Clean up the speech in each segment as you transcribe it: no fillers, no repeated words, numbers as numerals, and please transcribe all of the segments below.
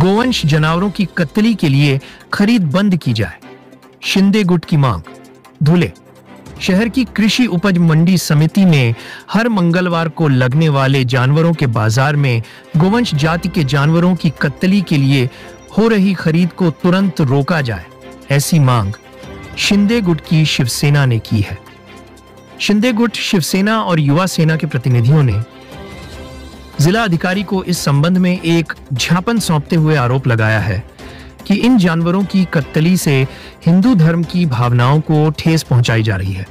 गोवंश जानवरों की कत्तली के लिए खरीद बंद की जाए। शिंदे गुट की मांग। धुले शहर की कृषि उपज मंडी समिति ने हर मंगलवार को लगने वाले जानवरों के बाजार में गोवंश जाति के जानवरों की कत्तली के लिए हो रही खरीद को तुरंत रोका जाए, ऐसी मांग शिंदे गुट की शिवसेना ने की है। शिंदे गुट, शिवसेना और युवा सेना के प्रतिनिधियों ने जिला अधिकारी को इस संबंध में एक ज्ञापन सौंपते हुए आरोप लगाया है कि इन जानवरों की कत्तली से हिंदू धर्म की भावनाओं को ठेस पहुंचाई जा रही है।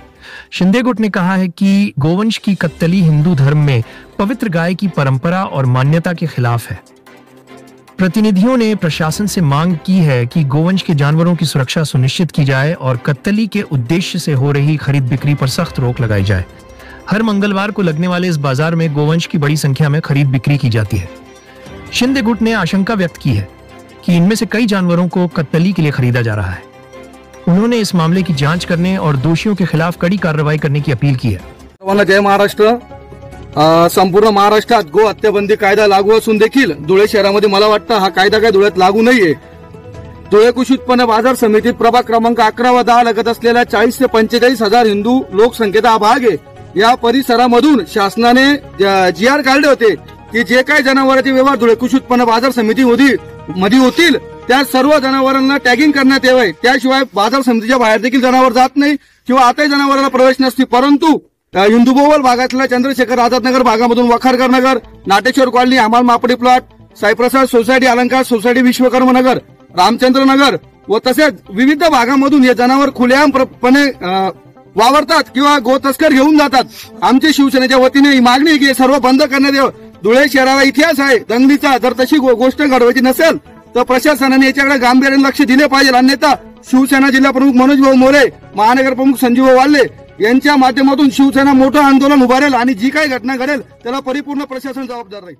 शिंदे गुट ने कहा है कि गोवंश की कत्तली हिंदू धर्म में पवित्र गाय की परंपरा और मान्यता के खिलाफ है। प्रतिनिधियों ने प्रशासन से मांग की है कि गोवंश के जानवरों की सुरक्षा सुनिश्चित की जाए और कत्तली के उद्देश्य से हो रही खरीद बिक्री पर सख्त रोक लगाई जाए। हर मंगलवार को लगने वाले इस बाजार में गोवंश की बड़ी संख्या में खरीद बिक्री की जाती है। शिंदे गुट ने आशंका व्यक्त की है कि इनमें से कई जानवरों को कत्तली के लिए खरीदा जा रहा है। उन्होंने इस मामले की जांच करने और दोषियों के खिलाफ कड़ी कार्रवाई करने की अपील की है। जय महाराष्ट्र। संपूर्ण महाराष्ट्रात गो हत्याबंदी कायदा लागू असून देखील धुळे शहरामध्ये मला वाटतं हा कायदा काय धुळ्यात लागू नाहीये। धुळे कृषी उत्पन्न बाजार समितीत प्रभाग क्रमांक 11 व 10 लगत असलेल्या 40 ते 45 हजार हिंदू लोकसंख्येचा हा भाग आहे। या परिसरामधून शासनाने GR काढले होते की जे काही जनावरांचे व्यवहार धुळे कृषी उत्पन्न बाजार समितीमध्ये होतील त्या सर्व जनावरांना टॅगिंग करण्यात यावे। त्याशिवाय बाजार समितीच्या बाहेर देखील जनावर जात नाही किंवा आताही जनावरांना प्रवेश नसते। परंतु हिंदू बहुल भागातल्या चंद्रशेखर आझादनगर भागामधून वखारकर नगर, नाटेश्वर कॉलनी, हमाल मापडी प्लॉट, साईप्रसाद सोसायटी, अलंकार सोसायटी, विश्वकर्म नगर, रामचंद्र नगर व तसेच विविध भागामधून हे जनावर खुलेआमपणे वावरतात किंवा गो तस्कर घेऊन जातात। आमची शिवसेनेच्या वतीने ही मागणी आहे की सर्व बंद करण्यात यावं। धुळे शहराला इतिहास आहे दंगलीचा, जर तशी गोष्ट घडवायची नसेल तर प्रशासनाने याच्याकडे गांभीर्याने लक्ष दिले पाहिजे। अन्यथा शिवसेना जिल्हा प्रमुख मनोज भाऊ मोरे, महानगर प्रमुख संजीव वाल्ले यांच्या माध्यमातून शिवसेना मोठं आंदोलन उभारेल आणि जी काही घटना घडेल त्याला परिपूर्ण प्रशासन जबाबदार राहील।